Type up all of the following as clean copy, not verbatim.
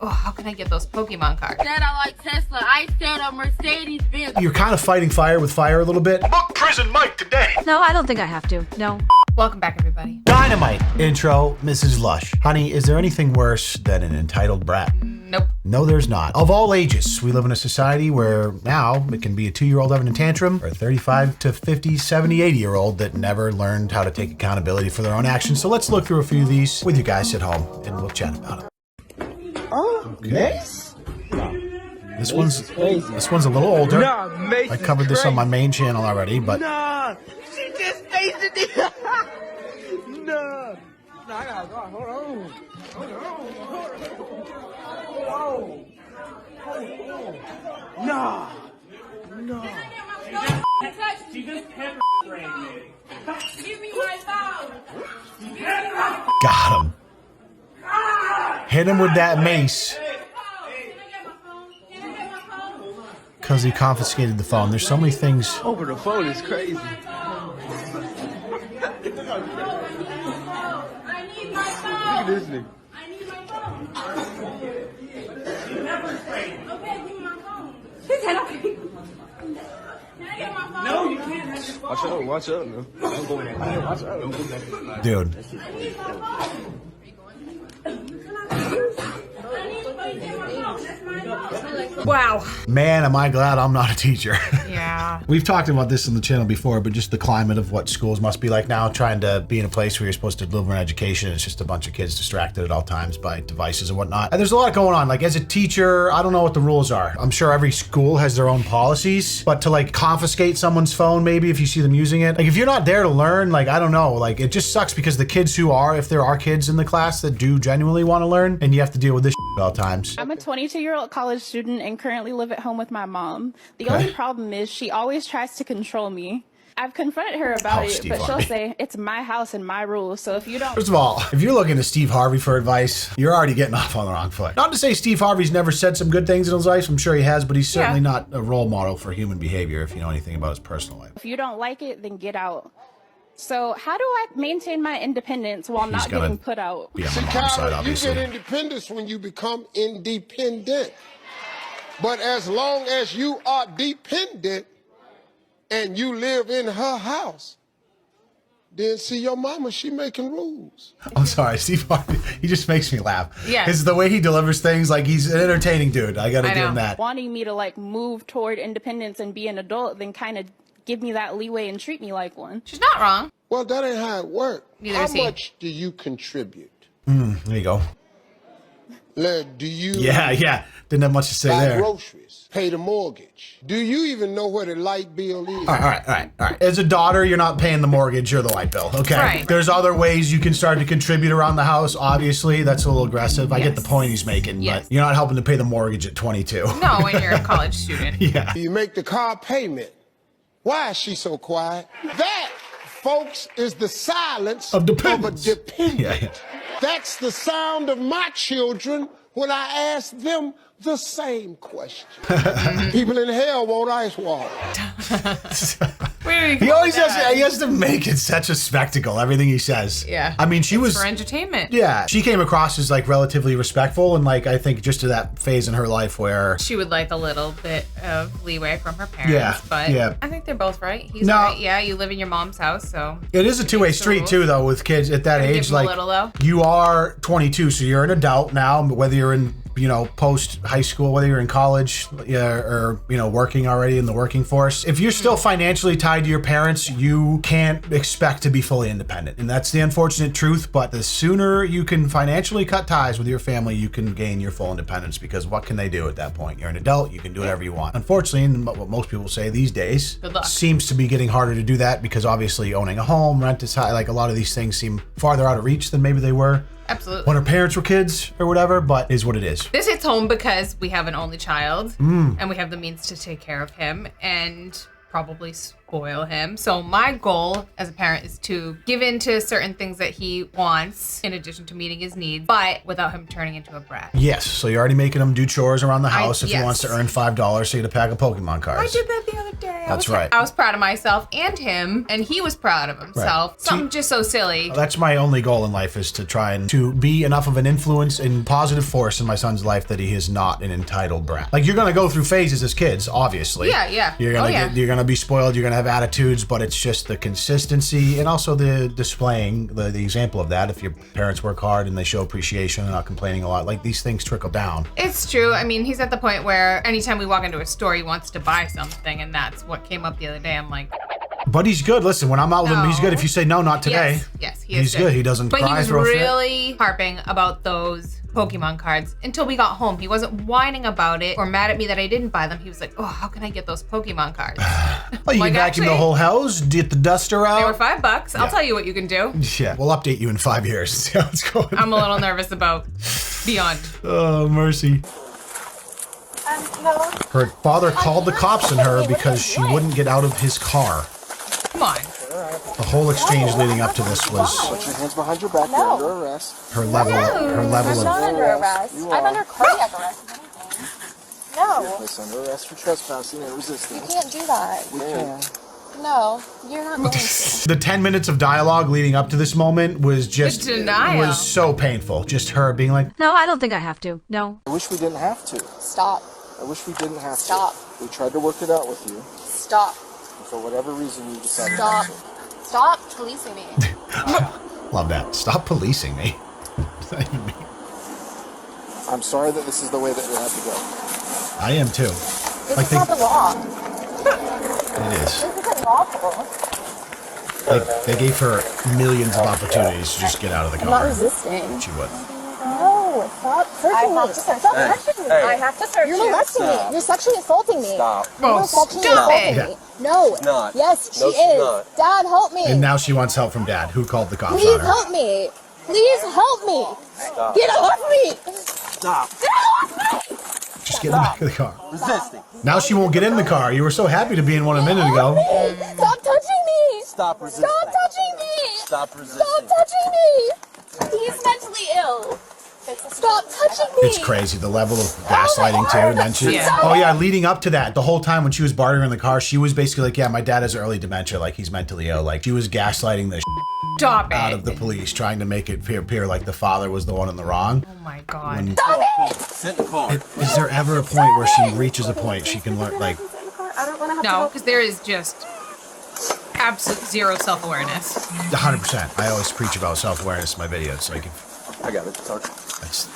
Oh, how can I get those Pokemon cards? Said I like Tesla. I said a Mercedes-Benz. You're kind of fighting fire with fire a little bit. Book Prison Mike today. No, I don't think I have to. No. Welcome back, everybody. Dynamite intro, Mrs. Lush. Honey, is there anything worse than an entitled brat? Nope. No, there's not. Of all ages, we live in a society where now it can be a 2-year-old having a tantrum or a 35 to 50, 70, 80-year-old that never learned how to take accountability for their own actions. So let's look through a few of these with you guys at home and we'll chat about it. Oh, Mace? This one's a little older. Nah, Mace I covered this on my main channel already, but Nah, she just faced it. Nah, I gotta go. Hold on. Nah. She just pepper sprayed me. Give me my phone. got him. Hit him with that mace because he confiscated the phone. There's so many things. Over the phone is crazy. I need my phone. Look at this nigga. I need my phone. Okay, give me my phone. She said okay. Can I get my phone? No, you can't have your phone. Watch out now. Don't go back. Watch out. Don't go back. Dude, I need my phone. I need to get my phone. That's my phone. Wow. man, am I glad I'm not a teacher. Yeah. We've talked about this on the channel before, but just the climate of what schools must be like now, trying to be in a place where you're supposed to deliver an education. It's just a bunch of kids distracted at all times by devices and whatnot. And there's a lot going on. Like as a teacher, I don't know what the rules are. I'm sure every school has their own policies, but to like confiscate someone's phone, maybe if you see them using it, like if you're not there to learn, like, I don't know, like it just sucks because the kids who are, if there are kids in the class that do genuinely want to learn, and you have to deal with this at all times. I'm a 22-year-old college student and currently live at home with my mom. The only problem is she always tries to control me. I've confronted her about it, Steve but Harvey. she'll say, it's my house and my rules, so if you don't... First of all, if you're looking to Steve Harvey for advice, you're already getting off on the wrong foot. Not to say Steve Harvey's never said some good things in his life, I'm sure he has, but he's certainly not a role model for human behavior if you know anything about his personal life. If you don't like it, then get out. So how do I maintain my independence while He's not gonna getting put out? Be on the wrong side, You obviously. get independence when you become independent. But as long as you are dependent and you live in her house, then see your mama, she making rules. I'm sorry, Steve Harvey, he just makes me laugh. Yeah. Because the way he delivers things, like he's an entertaining dude. I gotta I give him know. that. Wanting me to like move toward independence and be an adult, then kind of give me that leeway and treat me like one. She's not wrong. Well, that ain't how it works. Neither How is he. much do you contribute? There you go. Do you Yeah. Didn't have much to say buy there. groceries, pay the mortgage? Do you even know where the light bill is? All right. As a daughter, you're not paying the mortgage or the light bill, okay? Right. There's other ways you can start to contribute around the house. Obviously, that's a little aggressive. I get the point he's making, Yes. but you're not helping to pay the mortgage at 22. No, when you're a college student. Yeah. You make the car payment. Why is she so quiet? That, folks, is the silence Of dependence. a dependent. Yeah. That's the sound of my children when I ask them the same question. People in hell want ice water. Where He always has to make it such a spectacle, everything he says. Yeah. I mean, she was... for entertainment. Yeah, she came across as like relatively respectful and like I think just to that phase in her life where She would like a little bit of leeway from her parents, Yeah, but yeah. I think they're both right. He's No. right. Yeah, you live in your mom's house, so it is a two-way Against the street rules. too though with kids at that Gotta give age. them a Like little, though. you are 22, so you're an adult now, whether you're in post high school, whether you're in college, or working already in the working force. If you're still financially tied to your parents, you can't expect to be fully independent. And that's the unfortunate truth, but the sooner you can financially cut ties with your family, you can gain your full independence because what can they do at that point? You're an adult, you can do whatever you want. Unfortunately, and what most people say these days, Good luck. seems to be getting harder to do that because obviously owning a home, rent is high, like a lot of these things seem farther out of reach than maybe they were absolutely. when our parents were kids or whatever, but is what it is. This hits home because we have an only child and we have the means to take care of him and probably spoil him. So my goal as a parent is to give in to certain things that he wants in addition to meeting his needs, but without him turning into a brat. Yes, so you're already making him do chores around the house if he yes. wants to earn $5 so you get a pack of Pokemon cards. I did that the other day. That's right. I was proud of myself and him, and he was proud of himself. Right. Something just so silly. That's my only goal in life, is to try and to be enough of an influence and positive force in my son's life that he is not an entitled brat. Like, you're gonna go through phases as kids, obviously. Yeah. You're gonna you're gonna be spoiled, you're gonna have attitudes, but it's just the consistency and also the displaying the example of that. If your parents work hard and they show appreciation and not complaining a lot, like, these things trickle down. It's true. I mean, he's at the point where anytime we walk into a store, he wants to buy something, and that's what came up the other day. I'm like, But he's good. Listen, when I'm out with him, he's good. If you say no, not today. Yes, he's good. He doesn't But cry. he was throw a fit. really harping about those Pokemon cards until we got home. He wasn't whining about it or mad at me that I didn't buy them. He was like, oh, how can I get those Pokemon cards? Well, you Like, can vacuum the actually, whole house, get the duster out. They were $5. I'll tell you what you can do. Yeah, we'll update you in 5 years. See how it's going. I'm a little nervous about Beyond. Oh, mercy. No. Her father called the cops on her because she wouldn't get out of his car. Come on. The whole exchange leading up to this was Put your hands behind your back. You're under arrest. her level I'm not of under arrest. I'm under cardiac arrest. No, Placed under arrest for trespassing and resisting. you can't do that. We can. No, you're not going to. the 10 minutes of dialogue leading up to this moment was just The denial. was so painful. Just her being like, No, I don't think I have to. No. I wish we didn't have to. Stop. I wish we didn't have Stop. to. We tried to work it out with you. Stop. And for whatever reason, you decided Stop. not to. Stop policing me. love that. Stop policing me. It's not even me. I'm sorry that this is the way that we have to go. I am too. This Like is not the law. It is. This isn't lawful. They gave her millions of opportunities to just get out of the I'm not car. resisting. She would. No, stop searching me. Stop touching me. I have to search you. You're molesting me. You're sexually assaulting me. Stop. You're sexually stop assaulting it. me. No. not. Yes, she No, she's is. not. Dad, help me. And now she wants help from Dad, who called the cops Please on her. help me. Please help me. Stop. Get off me. Stop. Get off me. Just get in the back of the car. Resisting. Now she won't get in the car. You were so happy to be in one a minute ago. Stop touching me. Stop resisting. Stop touching me. Stop resisting. Stop touching me. He's mentally ill. Stop touching me. It's crazy, the level of gaslighting too. And then she, Yeah. oh yeah, leading up to that, the whole time when she was bartering in the car, she was basically like, yeah, my dad has early dementia, like he's mentally ill. Like she was gaslighting the Stop it. out of the police, trying to make it appear like the father was the one in the wrong. Oh my God. Sit in the car. Is there ever a point where she reaches a point she can learn, like, I don't want to have No, because there is just absolute zero self-awareness. 100%. I always preach about self-awareness in my videos, so you can, I got it. Sorry. that's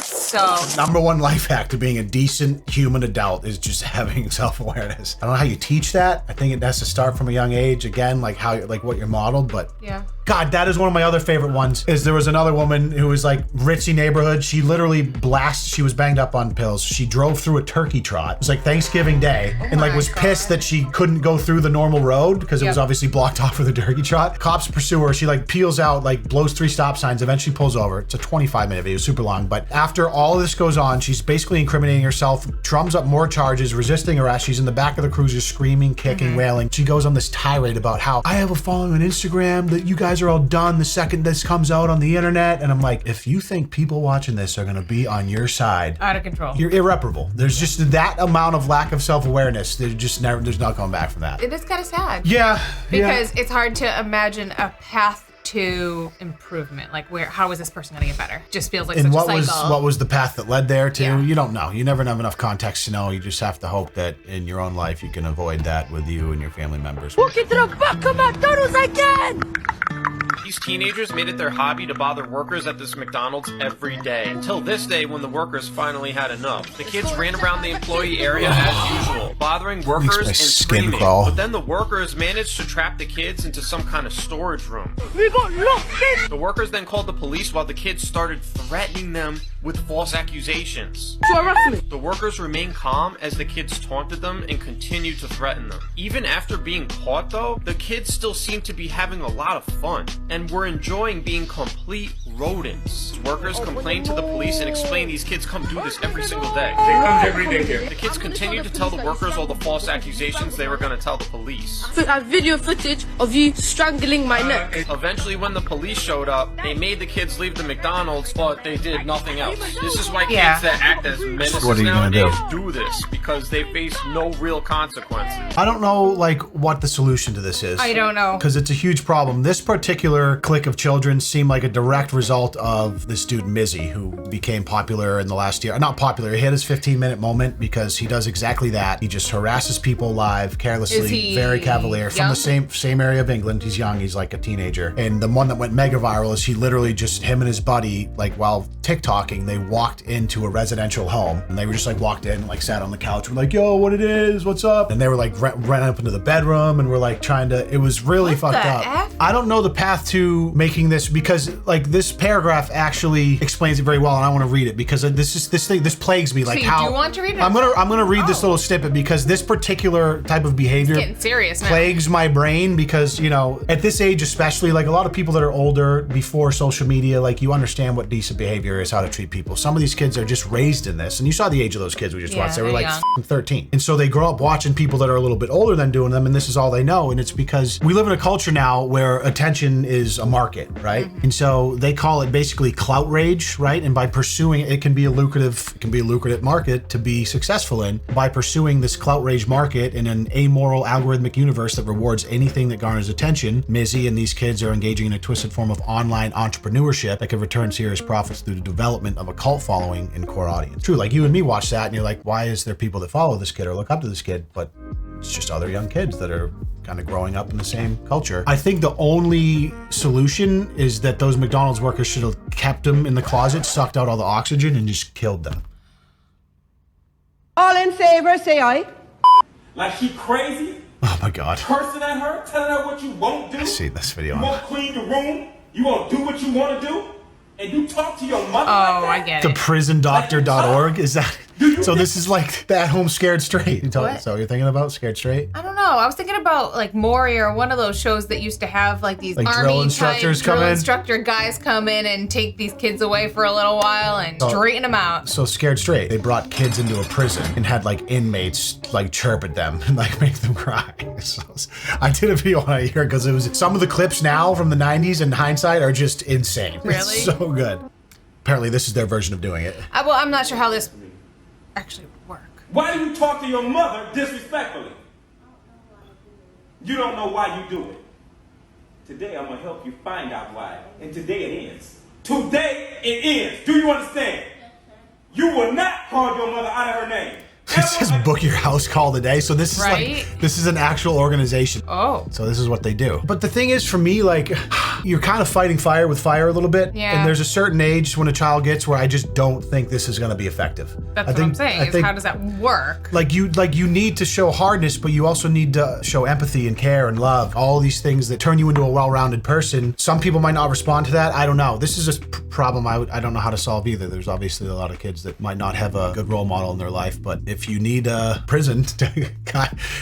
So number one life hack to being a decent human adult is just having self-awareness. I don't know how you teach that. I think it has to start from a young age. Again, like how, like what you're modeled, but yeah. God, that is one of my other favorite ones. Is there was another woman who was like ritzy neighborhood. She literally she was banged up on pills. She drove through a turkey trot. It was like Thanksgiving Day, and like my was God. pissed that she couldn't go through the normal road because it was Yep. obviously blocked off for the turkey trot. Cops pursue her. She like peels out, like blows 3 stop signs, eventually pulls over. It's a 25-minute video, super long. But after all of this goes on, she's basically incriminating herself, drums up more charges, resisting arrest. She's in the back of the cruiser screaming, kicking, wailing. She goes on this tirade about how I have a following on Instagram, that you guys are all done the second this comes out on the internet. And I'm like, if you think people watching this are gonna be on your side, Out of control. you're irreparable. There's just that amount of lack of self-awareness. There's not going back from that. It is kind of sad. Yeah. Because it's hard to imagine a path to improvement. Like how is this person gonna get better? Just feels like And such what a cycle. was the path that led there to? Yeah. You don't know. You never have enough context to know. You just have to hope that in your own life you can avoid that with you and your family members. Get to the back of McDonald's again! These teenagers made it their hobby to bother workers at this McDonald's every day. Until this day when the workers finally had enough. The kids ran around the employee area as usual, bothering workers my and skin screaming. crawl. But then the workers managed to trap the kids into some kind of storage room. We got locked in! The workers then called the police while the kids started threatening them with false accusations. To arrest me! The workers remained calm as the kids taunted them and continued to threaten them. Even after being caught though, the kids still seemed to be having a lot of fun and were enjoying being complete rodents. Workers complained to the police and explained these kids come do this every single day. They come every day here. The kids continued to tell the workers all the false accusations they were going to tell the police. I have video footage of you strangling my neck. Eventually, when the police showed up, they made the kids leave the McDonald's, but they did nothing else. This is why kids that act as menaces nowadays do this, because they face no real consequences. I don't know, like, what the solution to this is. I don't know. Because it's a huge problem. This particular clique of children seemed like a direct result of this dude Mizzy, who became popular in the last year. Not popular, he had his 15-minute moment because he does exactly that. He just harasses people live, carelessly, very cavalier, from the same area of England. He's young, he's like a teenager. And the one that went mega viral is he literally just, him and his buddy, like while TikToking, they walked into a residential home and they were just like walked in and like sat on the couch. We're like, yo, what it is, what's up? And they were like ran up into the bedroom and we're like trying to, it was really fucked up. I don't know the path to making this because like this paragraph actually explains it very well and I want to read it because this plagues me. Like, so you how do want to read it? I'm gonna read this little snippet because this particular type of behavior it's getting serious now. Plagues my brain because, you know, at this age especially, like a lot of people that are older before social media, like you understand what decent behavior is, how to treat people. Some of these kids are just raised in this, and you saw the age of those kids we just watched. They were like 13, and so they grow up watching people that are a little bit older than doing them, and this is all they know. And it's because we live in a culture now where attention is a market, right? And so they call it basically clout rage, right? And by pursuing it can be a lucrative market to be successful in. By pursuing this clout rage market in an amoral algorithmic universe that rewards anything that garners attention, Mizzy and these kids are engaging in a twisted form of online entrepreneurship that could return serious profits through the development of a cult following and core audience. True, like you and me watch that and you're like, why is there people that follow this kid or look up to this kid? But it's just other young kids that are kind of growing up in the same culture. I think the only solution is that those McDonald's workers should have kept them in the closet, sucked out all the oxygen, and just killed them. All in favor, say aye. Like she crazy? Oh my God. Cursing at her, telling her what you won't do. I see this video. You won't clean the room. You won't do what you want to do. And you talk to your mother like that? I get it. Theprison.org, is that? So this is like the At-Home Scared Straight. So you're thinking about Scared Straight? I don't know. I was thinking about like Maury or one of those shows that used to have like these like army drill instructors drill come in? instructor guys come in and take these kids away for a little while and straighten them out. So Scared Straight, they brought kids into a prison and had like inmates like chirp at them and like make them cry. So I did a video on it here because it was some of the clips now from the 90s in hindsight are just insane. Really? It's so good. Apparently this is their version of doing it. Well, I'm not sure how this actually would work. Why do you talk to your mother disrespectfully? You don't know why you do it. Today I'm gonna help you find out why. And today it ends. Today it ends. Do you understand? You will not call your mother out of her name. It says book your house call today. So this is like, this is an actual organization. Oh. So this is what they do. But the thing is for me, like, you're kind of fighting fire with fire a little bit. Yeah. And there's a certain age when a child gets where I just don't think this is going to be effective. That's what I'm saying, is how does that work? Like you need to show hardness, but you also need to show empathy and care and love. All these things that turn you into a well-rounded person. Some people might not respond to that. I don't know. This is a problem I don't know how to solve either. There's obviously a lot of kids that might not have a good role model in their life, but if you need a prison,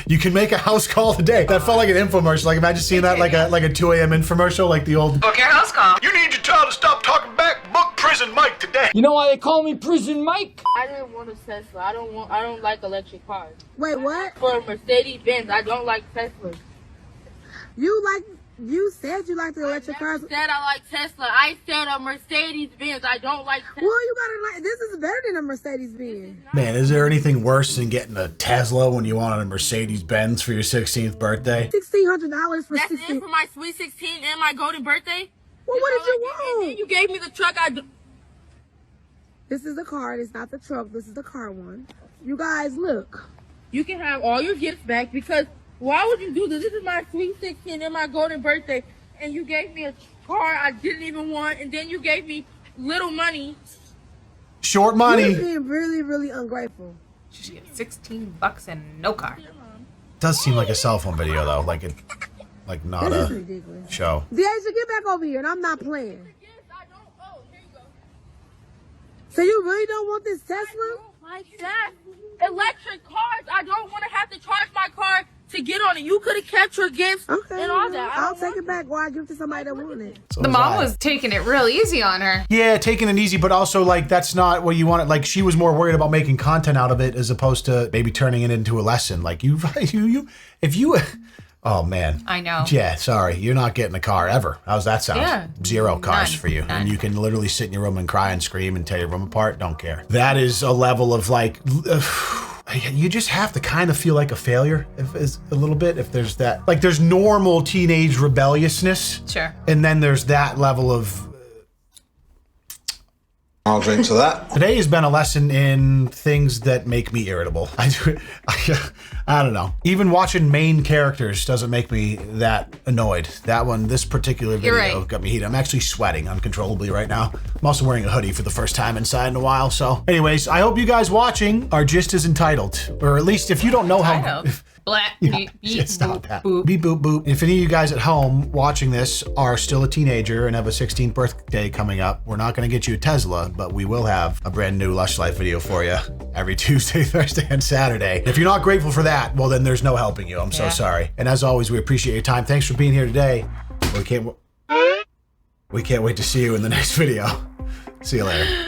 you can make a house call today. That felt like an infomercial. Like imagine seeing that like a 2 a.m. infomercial, like the old book your house call. You need your child to stop talking back. Book Prison Mike today. You know why they call me Prison Mike? I didn't want a Tesla. I don't like electric cars. Wait, what? For Mercedes Benz, I don't like Teslas. You said you liked the electric cars. I said I like Tesla. I said a Mercedes Benz. I don't like Tesla. Well, you gotta like, this is better than a Mercedes Benz. Man, is there anything worse than getting a Tesla when you wanted a Mercedes Benz for your 16th birthday? $1,600 for That's it for my sweet 16 and my golden birthday? Well, what did you want? And then you gave me the truck. This is the car. It's not the truck. This is the car one. You guys, look. You can have all your gifts back because why would you do this? This is my sweet 16 and my golden birthday, and you gave me a car I didn't even want, and then you gave me little money. Short money. You're being really, really ungrateful. She should get $16 and no car. Does seem like a cell phone video though, like not This is a ridiculous. show. Deasia, get back over here, and I'm not playing. So you really don't want this Tesla? Like that. Electric cars. I don't want to have to charge my car to get on it. You could have kept your gifts and all that. I'll take it back. Why give it to somebody that wanted it? So The mom I. was taking it real easy on her. Yeah, taking it easy, but also like that's not what you wanted. Like she was more worried about making content out of it as opposed to maybe turning it into a lesson. Like if you, oh man. I know. Yeah, sorry, you're not getting a car ever. How's that sound? Yeah. 0 cars None. for you. None. And you can literally sit in your room and cry and scream and tear your room apart. Don't care. That is a level of like, you just have to kind of feel like a failure is a little bit if there's that. Like there's normal teenage rebelliousness. Sure. And then there's that level of, I'll drink to that. today has been a lesson in things that make me irritable. I don't know. Even watching main characters doesn't make me that annoyed. This particular video got me heated. I'm actually sweating uncontrollably right now. I'm also wearing a hoodie for the first time inside in a while. So anyways, I hope you guys watching are just as entitled. Or at least if you don't know how... Black, Yeah, beep, stop boop, that. boop. Beep, boop, boop. If any of you guys at home watching this are still a teenager and have a 16th birthday coming up, we're not going to get you a Tesla, but we will have a brand new Lush Life video for you every Tuesday, Thursday, and Saturday. If you're not grateful for that, well, then there's no helping you. I'm so sorry. And as always, we appreciate your time. Thanks for being here today. We can't wait to see you in the next video. See you later.